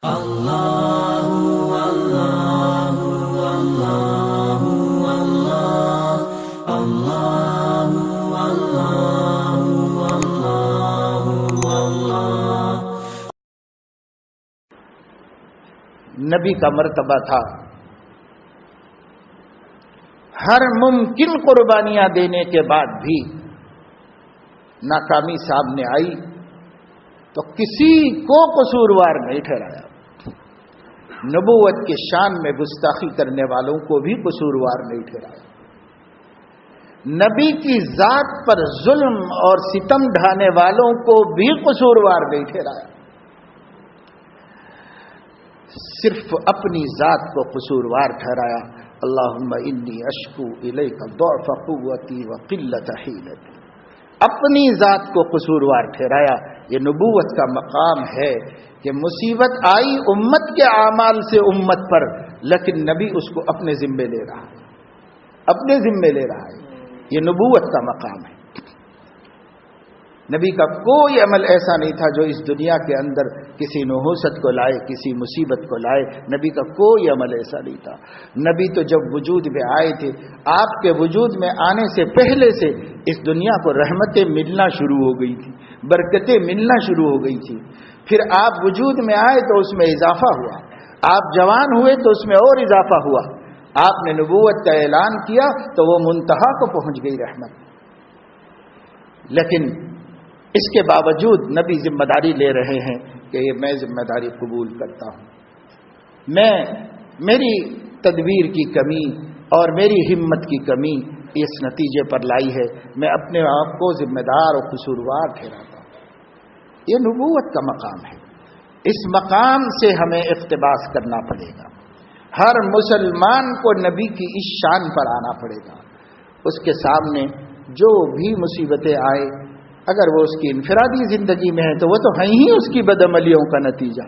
اللہ اللہ اللہ اللہ اللہ اللہ اللہ۔ نبی کا مرتبہ تھا ہر ممکن قربانیاں دینے کے بعد بھی ناکامی سامنے آئی تو کسی کو قصوروار نہیں ٹھہرایا۔ نبوت کے شان میں گستاخی کرنے والوں کو بھی قصوروار نہیں ٹھہرایا۔ نبی کی ذات پر ظلم اور ستم ڈھانے والوں کو بھی قصوروار نہیں ٹھہرایا، صرف اپنی ذات کو قصوروار ٹھہرایا۔ اللہم انی اشکو الیک ضعف قوتی وقلت حیلتی، اپنی ذات کو قصوروار ٹھہرایا۔ یہ نبوت کا مقام ہے کہ مصیبت آئی امت کے اعمال سے امت پر، لیکن نبی اس کو اپنے ذمے لے رہا ہے، اپنے ذمے لے رہا ہے۔ یہ نبوت کا مقام ہے۔ نبی کا کوئی عمل ایسا نہیں تھا جو اس دنیا کے اندر کسی نحوست کو لائے، کسی مصیبت کو لائے۔ نبی کا کوئی عمل ایسا نہیں تھا۔ نبی تو جب وجود میں آئے تھے، آپ کے وجود میں آنے سے پہلے سے اس دنیا کو رحمتیں ملنا شروع ہو گئی تھی، برکتیں ملنا شروع ہو گئی تھی۔ پھر آپ وجود میں آئے تو اس میں اضافہ ہوا، آپ جوان ہوئے تو اس میں اور اضافہ ہوا۔ آپ نے نبوت کا اعلان کیا تو وہ منتہا کو پہنچ گئی رحمت۔ لیکن اس کے باوجود نبی ذمہ داری لے رہے ہیں کہ یہ میں ذمہ داری قبول کرتا ہوں۔ میری تدبیر کی کمی اور میری ہمت کی کمی اس نتیجے پر لائی ہے، میں اپنے آپ کو ذمہ دار اور قصوروار ٹھہراتا ہوں۔ یہ نبوت کا مقام ہے، اس مقام سے ہمیں اقتباس کرنا پڑے گا۔ ہر مسلمان کو نبی کی اس شان پر آنا پڑے گا۔ اس کے سامنے جو بھی مصیبتیں آئے، اگر وہ اس کی انفرادی زندگی میں ہے تو وہ تو ہیں ہی اس کی بدعملیوں کا نتیجہ،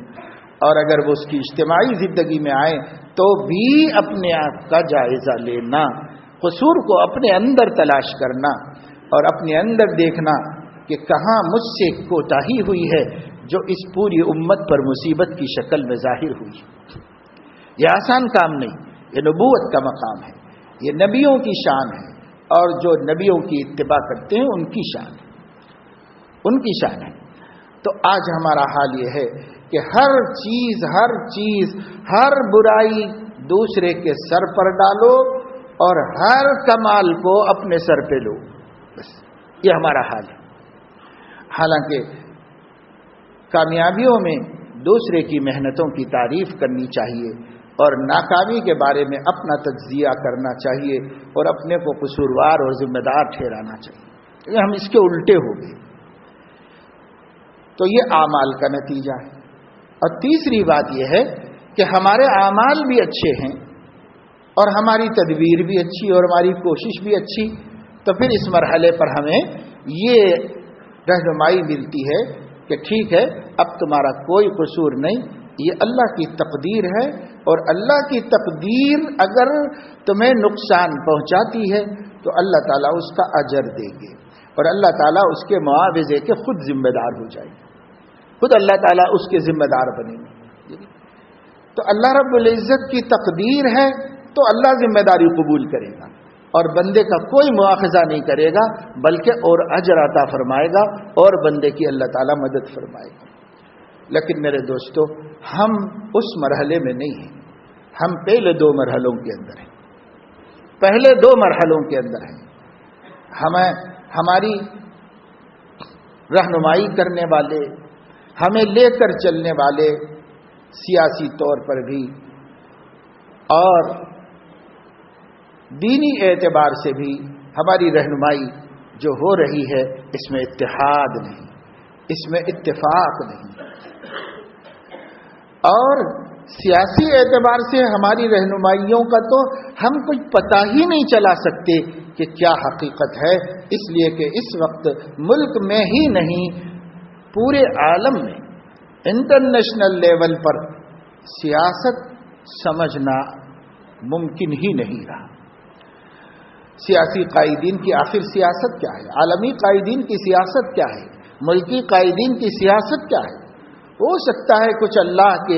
اور اگر وہ اس کی اجتماعی زندگی میں آئے تو بھی اپنے آپ کا جائزہ لینا، قصور کو اپنے اندر تلاش کرنا اور اپنے اندر دیکھنا کہ کہاں مجھ سے کوتاہی ہوئی ہے جو اس پوری امت پر مصیبت کی شکل میں ظاہر ہوئی۔ یہ آسان کام نہیں، یہ نبوت کا مقام ہے، یہ نبیوں کی شان ہے، اور جو نبیوں کی اتباع کرتے ہیں ان کی شان ہے، ان کی شان ہے۔ تو آج ہمارا حال یہ ہے کہ ہر چیز ہر برائی دوسرے کے سر پر ڈالو اور ہر کمال کو اپنے سر پہ لو، بس یہ ہمارا حال ہے۔ حالانکہ کامیابیوں میں دوسرے کی محنتوں کی تعریف کرنی چاہیے اور ناکامی کے بارے میں اپنا تجزیہ کرنا چاہیے اور اپنے کو قصوروار اور ذمہ دار ٹھہرانا چاہیے۔ ہم اس کے الٹے ہو گئے، تو یہ اعمال کا نتیجہ ہے۔ اور تیسری بات یہ ہے کہ ہمارے اعمال بھی اچھے ہیں اور ہماری تدبیر بھی اچھی اور ہماری کوشش بھی اچھی، تو پھر اس مرحلے پر ہمیں یہ رہنمائی ملتی ہے کہ ٹھیک ہے، اب تمہارا کوئی قصور نہیں، یہ اللہ کی تقدیر ہے، اور اللہ کی تقدیر اگر تمہیں نقصان پہنچاتی ہے تو اللہ تعالیٰ اس کا اجر دے گے، اور اللہ تعالیٰ اس کے معاوضے کے خود ذمہ دار ہو جائے گا، خود اللہ تعالیٰ اس کے ذمہ دار بنے گے۔ تو اللہ رب العزت کی تقدیر ہے تو اللہ ذمہ داری قبول کرے گا اور بندے کا کوئی مواخذہ نہیں کرے گا، بلکہ اور اجر عطا فرمائے گا اور بندے کی اللہ تعالیٰ مدد فرمائے گا۔ لیکن میرے دوستو، ہم اس مرحلے میں نہیں ہیں، ہم پہلے دو مرحلوں کے اندر ہیں، پہلے دو مرحلوں کے اندر ہیں۔ ہماری رہنمائی کرنے والے، ہمیں لے کر چلنے والے، سیاسی طور پر بھی اور دینی اعتبار سے بھی ہماری رہنمائی جو ہو رہی ہے، اس میں اتحاد نہیں، اس میں اتفاق نہیں، اور سیاسی اعتبار سے ہماری رہنمائیوں کا تو ہم کچھ پتہ ہی نہیں چلا سکتے کہ کیا حقیقت ہے، اس لیے کہ اس وقت ملک میں ہی نہیں پورے عالم میں انٹرنیشنل لیول پر سیاست سمجھنا ممکن ہی نہیں رہا۔ سیاسی قائدین کی آخر سیاست کیا ہے؟ عالمی قائدین کی سیاست کیا ہے؟ ملکی قائدین کی سیاست کیا ہے؟ ہو سکتا ہے کچھ اللہ کے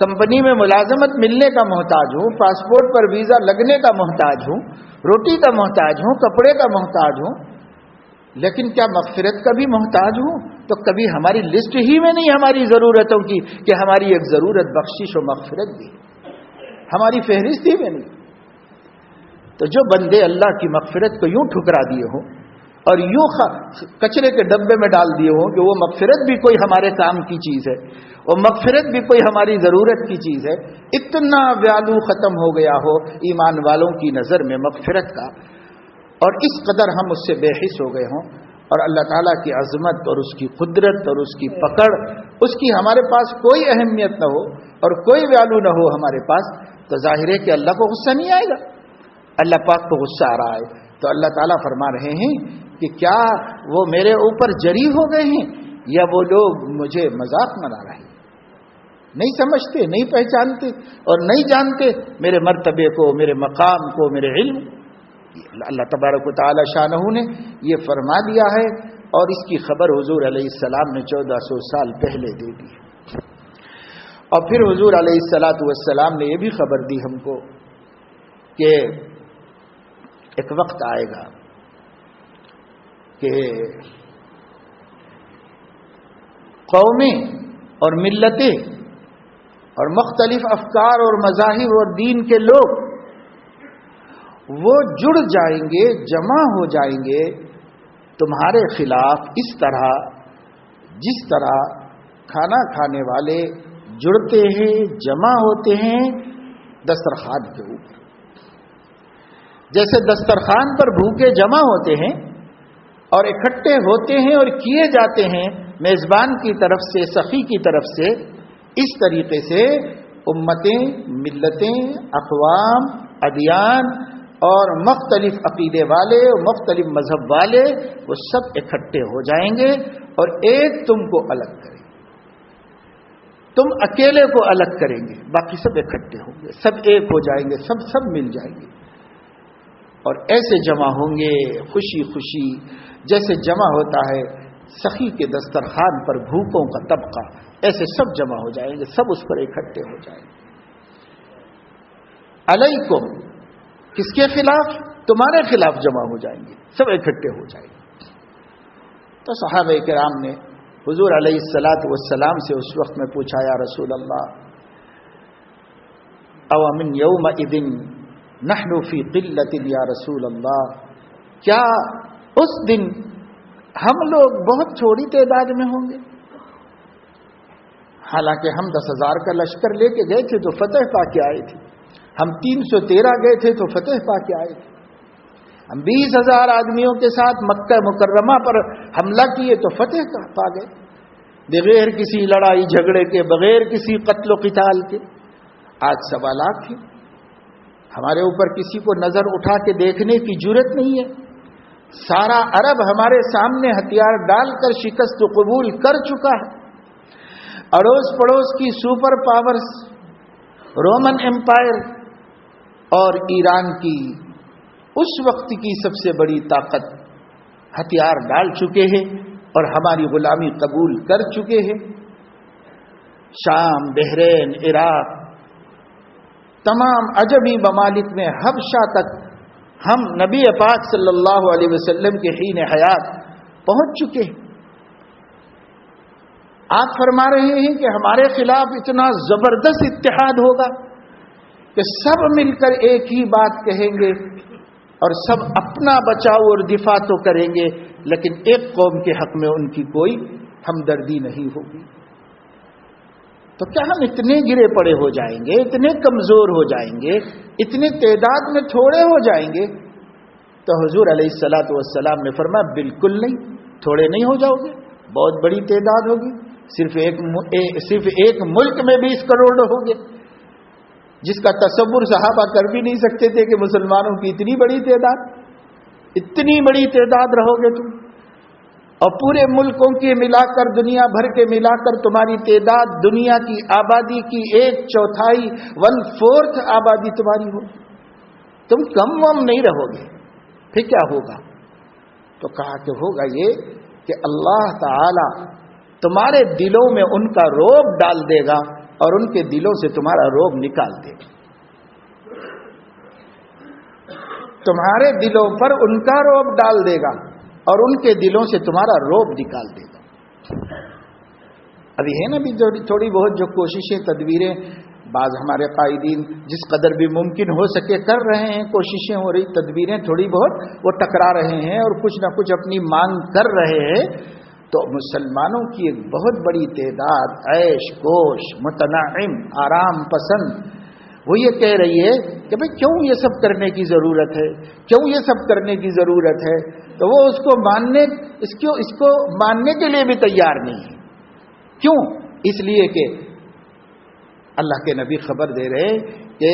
کمپنی میں ملازمت ملنے کا محتاج ہوں، پاسپورٹ پر ویزا لگنے کا محتاج ہوں، روٹی کا محتاج ہوں، کپڑے کا محتاج ہوں، لیکن کیا مغفرت کا بھی محتاج ہوں؟ تو کبھی ہماری لسٹ ہی میں نہیں ہماری ضرورتوں کی کہ ہماری ایک ضرورت بخشش و مغفرت بھی، ہماری فہرست ہی میں نہیں۔ تو جو بندے اللہ کی مغفرت کو یوں ٹھکرا دیے ہوں اور یوں کچرے کے ڈبے میں ڈال دیے ہوں کہ وہ مغفرت بھی کوئی ہمارے کام کی چیز ہے، وہ مغفرت بھی کوئی ہماری ضرورت کی چیز ہے، اتنا ویلو ختم ہو گیا ہو ایمان والوں کی نظر میں مغفرت کا، اور اس قدر ہم اس سے بے حس ہو گئے ہوں، اور اللہ تعالیٰ کی عظمت اور اس کی قدرت اور اس کی پکڑ، اس کی ہمارے پاس کوئی اہمیت نہ ہو اور کوئی ویلو نہ ہو ہمارے پاس، تو ظاہر ہے کہ اللہ کو غصہ نہیں آئے گا۔ اللہ پاک کو غصہ آ رہا ہے تو اللہ تعالیٰ فرما رہے ہیں کہ کیا وہ میرے اوپر جری ہو گئے ہیں یا وہ لوگ مجھے مذاق بنا رہے ہیں؟ نہیں سمجھتے، نہیں پہچانتے اور نہیں جانتے میرے مرتبے کو، میرے مقام کو، میرے علم۔ اللہ تبارک و تعالی شانہ نے یہ فرما دیا ہے، اور اس کی خبر حضور علیہ السلام نے 1400 سال پہلے دے دی۔ اور پھر حضور علیہ السلام نے یہ بھی خبر دی ہم کو کہ ایک وقت آئے گا کہ قومیں اور ملتیں اور مختلف افکار اور مذاہب اور دین کے لوگ وہ جڑ جائیں گے، جمع ہو جائیں گے تمہارے خلاف، اس طرح جس طرح کھانا کھانے والے جڑتے ہیں، جمع ہوتے ہیں دسترخوان کے اوپر۔ جیسے دسترخوان پر بھوکے جمع ہوتے ہیں اور اکٹھے ہوتے ہیں اور کیے جاتے ہیں میزبان کی طرف سے، سخی کی طرف سے، اس طریقے سے امتیں، ملتیں، اقوام، ادیان اور مختلف عقیدے والے اور مختلف مذہب والے وہ سب اکٹھے ہو جائیں گے اور ایک تم کو الگ کریں گے۔ تم اکیلے کو الگ کریں گے، باقی سب اکٹھے ہوں گے، سب ایک ہو جائیں گے، سب مل جائیں گے، اور ایسے جمع ہوں گے خوشی خوشی جیسے جمع ہوتا ہے سخی کے دسترخوان پر بھوکوں کا طبقہ، ایسے سب جمع ہو جائیں گے، سب اس پر اکٹھے ہو جائیں گے۔ علیکم، کس کے خلاف؟ تمہارے خلاف جمع ہو جائیں گے، سب اکٹھے ہو جائیں گے۔ تو صحابہ کرام نے حضور علیہ السلام سے اس وقت میں پوچھا، یا رسول اللہ، او من یومئذ نحن فی قلۃ یا رسول اللہ، کیا اس دن ہم لوگ بہت چھوٹی تعداد میں ہوں گے؟ حالانکہ ہم 10,000 کا لشکر لے کے گئے تھے تو فتح پا کے آئے تھے، ہم 313 گئے تھے تو فتح پا کے آئے تھے، ہم 20,000 آدمیوں کے ساتھ مکہ مکرمہ پر حملہ کیے تو فتح پا گئے، بغیر کسی لڑائی جھگڑے کے، بغیر کسی قتل و قتال کے۔ آج 1.25 لاکھ ہیں، ہمارے اوپر کسی کو نظر اٹھا کے دیکھنے کی جرت نہیں ہے، سارا عرب ہمارے سامنے ہتھیار ڈال کر شکست قبول کر چکا ہے۔ اڑوس پڑوس کی سپر پاورز، رومن امپائر اور ایران کی اس وقت کی سب سے بڑی طاقت ہتھیار ڈال چکے ہیں اور ہماری غلامی قبول کر چکے ہیں۔ شام، بحرین، عراق، تمام عجمی ممالک میں حبشہ تک ہم نبی پاک صلی اللہ علیہ وسلم کے حین حیات پہنچ چکے ہیں۔ آپ فرما رہے ہیں کہ ہمارے خلاف اتنا زبردست اتحاد ہوگا کہ سب مل کر ایک ہی بات کہیں گے اور سب اپنا بچاؤ اور دفاع تو کریں گے، لیکن ایک قوم کے حق میں ان کی کوئی ہمدردی نہیں ہوگی۔ تو کیا ہم اتنے گرے پڑے ہو جائیں گے، اتنے کمزور ہو جائیں گے، اتنی تعداد میں تھوڑے ہو جائیں گے؟ تو حضور علیہ السلام نے فرمایا بالکل نہیں، تھوڑے نہیں ہو جاؤ گے، بہت بڑی تعداد ہوگی۔ صرف ایک ملک میں 20 کروڑ ہوں گے، جس کا تصور صحابہ کر بھی نہیں سکتے تھے کہ مسلمانوں کی اتنی بڑی تعداد رہو گے تم، اور پورے ملکوں کے ملا کر، دنیا بھر کے ملا کر تمہاری تعداد دنیا کی آبادی کی 1/4، 1/4 آبادی تمہاری ہو، تم کم وم نہیں رہو گے، پھر کیا ہوگا؟ تو کہا کہ ہوگا یہ کہ اللہ تعالی تمہارے دلوں میں ان کا رعب ڈال دے گا اور ان کے دلوں سے تمہارا روب نکال دے گا. تمہارے دلوں پر ان کا روب ڈال دے گا اور ان کے دلوں سے تمہارا روب نکال دے گا. ابھی ہے نا بھی تھوڑی بہت جو کوششیں تدبیریں بعض ہمارے قائدین جس قدر بھی ممکن ہو سکے کر رہے ہیں، کوششیں ہو رہی، تدبیریں تھوڑی بہت وہ ٹکرا رہے ہیں اور کچھ نہ کچھ اپنی مانگ کر رہے ہیں. تو مسلمانوں کی ایک بہت بڑی تعداد عیش کوش متنعم آرام پسند وہ یہ کہہ رہی ہے کہ بھئی کیوں یہ سب کرنے کی ضرورت ہے، کیوں یہ سب کرنے کی ضرورت ہے. تو وہ اس کو ماننے کے لیے بھی تیار نہیں ہے. کیوں؟ اس لیے کہ اللہ کے نبی خبر دے رہے کہ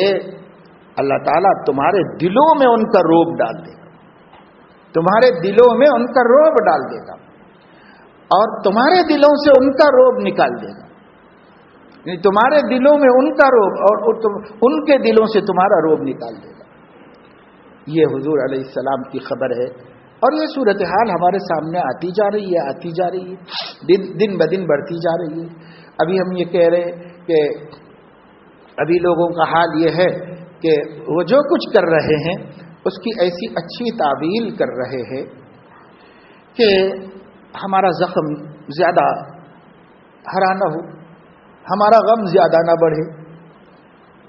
اللہ تعالیٰ تمہارے دلوں میں ان کا روب ڈال دے گا، تمہارے دلوں میں ان کا روب ڈال دے گا اور تمہارے دلوں سے ان کا روب نکال دے گا. یعنی تمہارے دلوں میں ان کا روب اور ان کے دلوں سے تمہارا روب نکال دے گا. یہ حضور علیہ السلام کی خبر ہے اور یہ صورتحال ہمارے سامنے آتی جا رہی ہے، دن بدن بڑھتی جا رہی ہے. ابھی ہم یہ کہہ رہے ہیں کہ ابھی لوگوں کا حال یہ ہے کہ وہ جو کچھ کر رہے ہیں اس کی ایسی اچھی تعویل کر رہے ہیں کہ ہمارا زخم زیادہ ہرا نہ ہو، ہمارا غم زیادہ نہ بڑھے.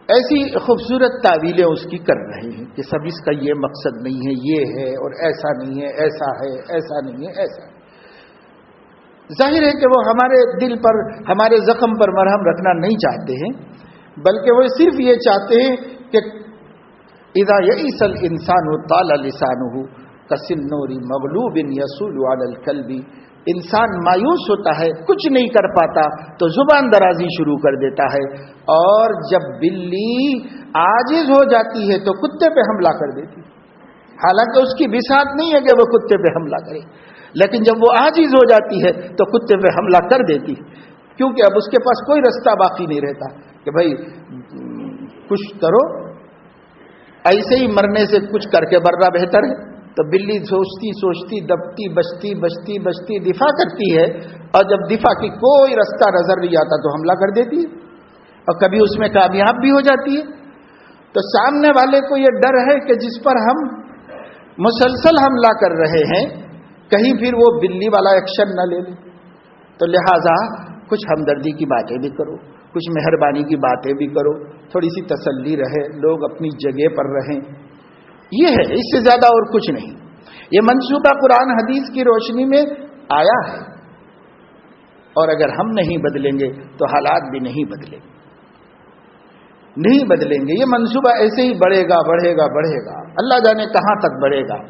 ایسی خوبصورت تعویلیں اس کی کر رہے ہیں کہ سب اس کا یہ مقصد نہیں ہے، یہ ہے اور ایسا نہیں ہے، ایسا ہے، ایسا نہیں ہے، ایسا ہے. ظاہر ہے کہ وہ ہمارے دل پر ہمارے زخم پر مرہم رکھنا نہیں چاہتے ہیں، بلکہ وہ صرف یہ چاہتے ہیں کہ اذا یئس الانسان طال لسانه کسنور مغلوب یسول علی الکلب. انسان مایوس ہوتا ہے، کچھ نہیں کر پاتا تو زبان درازی شروع کر دیتا ہے، اور جب بلی عاجز ہو جاتی ہے تو کتے پہ حملہ کر دیتی. حالانکہ اس کی بساط نہیں ہے کہ وہ کتے پہ حملہ کرے، لیکن جب وہ عاجز ہو جاتی ہے تو کتے پہ حملہ کر دیتی، کیونکہ اب اس کے پاس کوئی رستہ باقی نہیں رہتا کہ بھائی کچھ کرو، ایسے ہی مرنے سے کچھ کر کے مرنا بہتر ہے. تو بلی سوچتی دبتی بچتی دفاع کرتی ہے، اور جب دفاع کی کوئی رستہ نظر نہیں آتا تو حملہ کر دیتی ہے، اور کبھی اس میں کامیاب بھی ہو جاتی ہے. تو سامنے والے کو یہ ڈر ہے کہ جس پر ہم مسلسل حملہ کر رہے ہیں کہیں پھر وہ بلی والا ایکشن نہ لے لے. تو لہذا کچھ ہمدردی کی باتیں بھی کرو، کچھ مہربانی کی باتیں بھی کرو، تھوڑی سی تسلی رہے، لوگ اپنی جگہ پر رہیں. یہ ہے، اس سے زیادہ اور کچھ نہیں. یہ منصوبہ قرآن حدیث کی روشنی میں آیا ہے، اور اگر ہم نہیں بدلیں گے تو حالات بھی نہیں بدلیں گے. یہ منصوبہ ایسے ہی بڑھے گا. اللہ جانے کہاں تک بڑھے گا.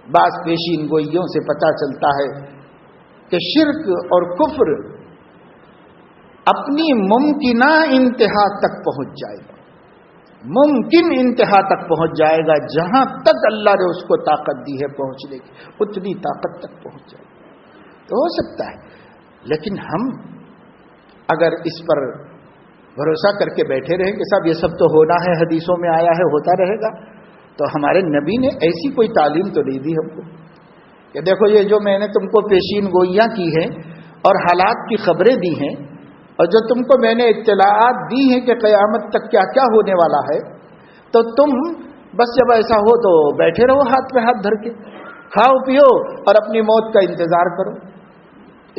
بعض پیشین گوئیوں سے پتہ چلتا ہے کہ شرک اور کفر اپنی ممکنہ انتہا تک پہنچ جائے گا، ممکن انتہا تک پہنچ جائے گا. جہاں تک اللہ نے اس کو طاقت دی ہے پہنچنے کی، اتنی طاقت تک پہنچ جائے گا. تو ہو سکتا ہے، لیکن ہم اگر اس پر بھروسہ کر کے بیٹھے رہیں کہ صاحب یہ سب تو ہونا ہے، حدیثوں میں آیا ہے، ہوتا رہے گا، تو ہمارے نبی نے ایسی کوئی تعلیم تو نہیں دی ہم کو کہ دیکھو یہ جو میں نے تم کو پیشین گوئیاں کی ہیں اور حالات کی خبریں دی ہیں، اور جو تم کو میں نے اطلاعات دی ہیں کہ قیامت تک کیا کیا ہونے والا ہے، تو تم بس جب ایسا ہو تو بیٹھے رہو ہاتھ پہ ہاتھ دھر کے، کھاؤ پیو اور اپنی موت کا انتظار کرو.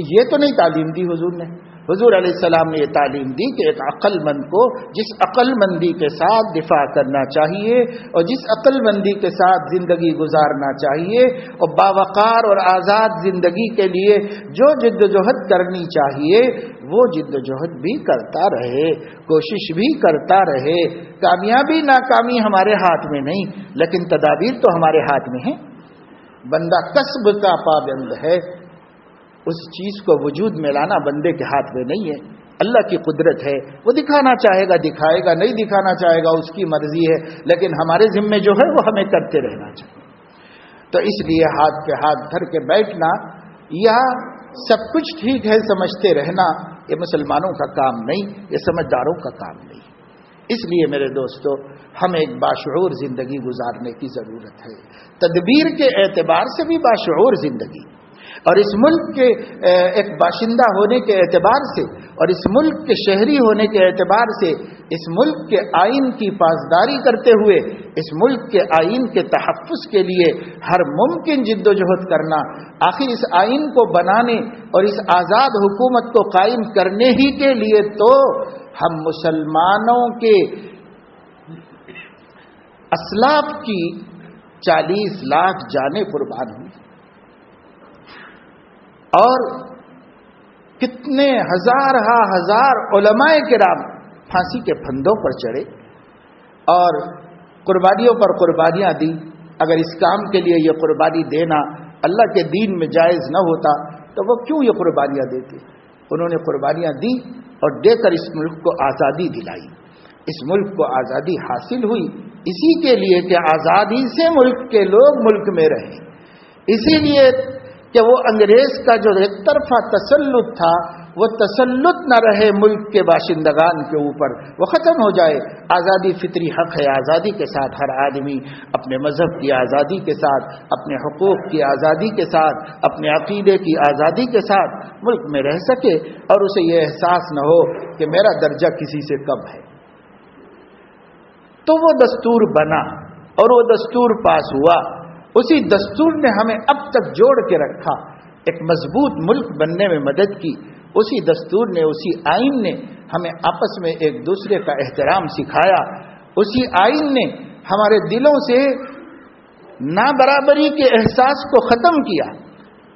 یہ تو نہیں تعلیم دی حضور نے. حضور علیہ السلام نے یہ تعلیم دی کہ ایک عقل مند کو جس عقل مندی کے ساتھ دفاع کرنا چاہیے اور جس عقل مندی کے ساتھ زندگی گزارنا چاہیے اور باوقار اور آزاد زندگی کے لیے جو جد و جہد کرنی چاہیے وہ جد و جہد بھی کرتا رہے، کوشش بھی کرتا رہے. کامیابی ناکامی ہمارے ہاتھ میں نہیں، لیکن تدابیر تو ہمارے ہاتھ میں ہیں. بندہ کسب کا پابند ہے، اس چیز کو وجود میں لانا بندے کے ہاتھ میں نہیں ہے. اللہ کی قدرت ہے، وہ دکھانا چاہے گا دکھائے گا، نہیں دکھانا چاہے گا اس کی مرضی ہے، لیکن ہمارے ذمے جو ہے وہ ہمیں کرتے رہنا چاہیے. تو اس لیے ہاتھ پہ ہاتھ دھر کے بیٹھنا یا سب کچھ ٹھیک ہے سمجھتے رہنا یہ مسلمانوں کا کام نہیں، یہ سمجھداروں کا کام نہیں. اس لیے میرے دوستو ہمیں ایک باشعور زندگی گزارنے کی ضرورت ہے، تدبیر کے اعتبار سے بھی باشعور زندگی. اور اس ملک کے ایک باشندہ ہونے کے اعتبار سے اور اس ملک کے شہری ہونے کے اعتبار سے اس ملک کے آئین کی پاسداری کرتے ہوئے اس ملک کے آئین کے تحفظ کے لیے ہر ممکن جد و جہد کرنا، آخر اس آئین کو بنانے اور اس آزاد حکومت کو قائم کرنے ہی کے لیے تو ہم مسلمانوں کے اسلاف کی 40 لاکھ جانیں قربان ہوئی اور کتنے ہزار علماء کرام پھانسی کے پھندوں پر چڑھے اور قربانیوں پر قربانیاں دی۔ اگر اس کام کے لیے یہ قربانی دینا اللہ کے دین میں جائز نہ ہوتا تو وہ کیوں یہ قربانیاں دیتے؟ انہوں نے قربانیاں دی اور دے کر اس ملک کو آزادی دلائی۔ اس ملک کو آزادی حاصل ہوئی اسی کے لیے کہ آزادی سے ملک کے لوگ ملک میں رہیں، اسی لیے کہ وہ انگریز کا جو ایک طرفہ تسلط تھا وہ تسلط نہ رہے ملک کے باشندگان کے اوپر، وہ ختم ہو جائے۔ آزادی فطری حق ہے، آزادی کے ساتھ ہر آدمی اپنے مذہب کی آزادی کے ساتھ، اپنے حقوق کی آزادی کے ساتھ، اپنے عقیدے کی آزادی کے ساتھ ملک میں رہ سکے اور اسے یہ احساس نہ ہو کہ میرا درجہ کسی سے کم ہے۔ تو وہ دستور بنا اور وہ دستور پاس ہوا، اسی دستور نے ہمیں اب تک جوڑ کے رکھا، ایک مضبوط ملک بننے میں مدد کی۔ اسی دستور نے، اسی آئین نے ہمیں آپس میں ایک دوسرے کا احترام سکھایا، اسی آئین نے ہمارے دلوں سے نابرابری کے احساس کو ختم کیا۔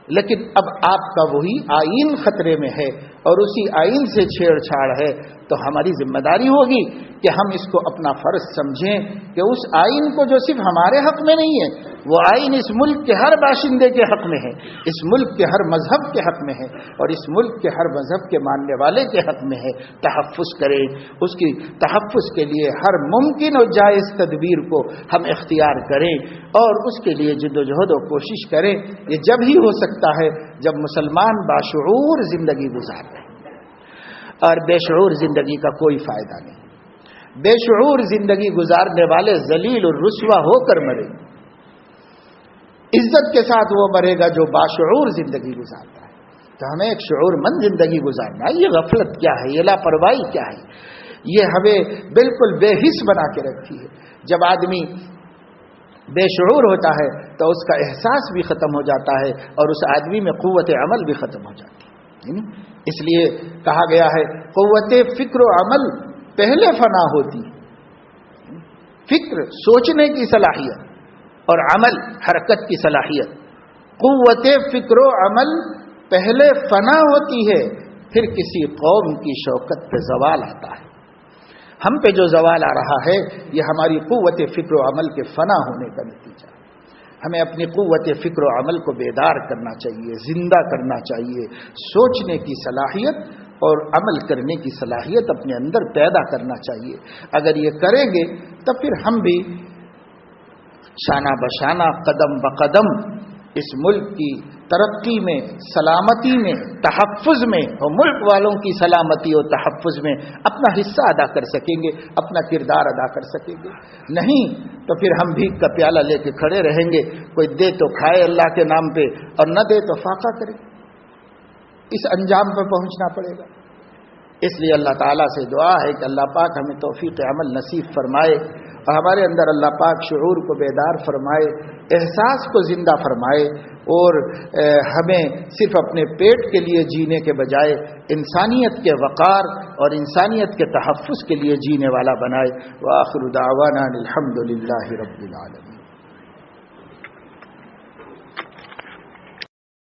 لیکن اب آپ کا وہی آئین خطرے میں ہے اور اسی آئین سے چھیڑ چھاڑ ہے، تو ہماری ذمہ داری ہوگی کہ ہم اس کو اپنا فرض سمجھیں کہ اس آئین کو جو صرف ہمارے حق میں نہیں ہے، وہ آئین اس ملک کے ہر باشندے کے حق میں ہے، اس ملک کے ہر مذہب کے حق میں ہے اور اس ملک کے ہر مذہب کے ماننے والے کے حق میں ہے۔ تحفظ کریں، اس کی تحفظ کے لیے ہر ممکن اور جائز تدبیر کو ہم اختیار کریں اور اس کے لیے جد و جہد و کوشش کریں۔ یہ جب ہی ہو سکتا ہے جب مسلمان باشعور زندگی گزار رہے، اور بے شعور زندگی کا کوئی فائدہ نہیں۔ بے شعور زندگی گزارنے والے ذلیل اور رسوا ہو کر مرے، عزت کے ساتھ وہ مرے گا جو باشعور زندگی گزارتا ہے۔ تو ہمیں ایک شعور مند زندگی گزارنا ہے۔ یہ غفلت کیا ہے، یہ لاپرواہی کیا ہے، یہ ہمیں بالکل بے حس بنا کے رکھی ہے۔ جب آدمی بے شعور ہوتا ہے تو اس کا احساس بھی ختم ہو جاتا ہے اور اس آدمی میں قوت عمل بھی ختم ہو جاتی ہے۔ اس لیے کہا گیا ہے قوت فکر و عمل پہلے فنا ہوتی ہے۔ فکر سوچنے کی صلاحیت اور عمل حرکت کی صلاحیت، قوت فکر و عمل پہلے فنا ہوتی ہے، پھر کسی قوم کی شوکت پہ زوال آتا ہے۔ ہم پہ جو زوال آ رہا ہے یہ ہماری قوت فکر و عمل کے فنا ہونے کا نتیجہ ہے۔ ہمیں اپنی قوت فکر و عمل کو بیدار کرنا چاہیے، زندہ کرنا چاہیے، سوچنے کی صلاحیت اور عمل کرنے کی صلاحیت اپنے اندر پیدا کرنا چاہیے۔ اگر یہ کریں گے تو پھر ہم بھی شانہ بشانہ قدم بقدم اس ملک کی ترقی میں، سلامتی میں، تحفظ میں اور ملک والوں کی سلامتی اور تحفظ میں اپنا حصہ ادا کر سکیں گے، اپنا کردار ادا کر سکیں گے۔ نہیں تو پھر ہم بھیک کا پیالہ لے کے کھڑے رہیں گے، کوئی دے تو کھائے اللہ کے نام پہ اور نہ دے تو فاقہ کرے۔ اس انجام پر پہنچنا پڑے گا۔ اس لیے اللہ تعالیٰ سے دعا ہے کہ اللہ پاک ہمیں توفیق عمل نصیب فرمائے اور ہمارے اندر اللہ پاک شعور کو بیدار فرمائے، احساس کو زندہ فرمائے اور ہمیں صرف اپنے پیٹ کے لیے جینے کے بجائے انسانیت کے وقار اور انسانیت کے تحفظ کے لیے جینے والا بنائے۔ وآخر دعوانا الحمد للہ رب العالمین۔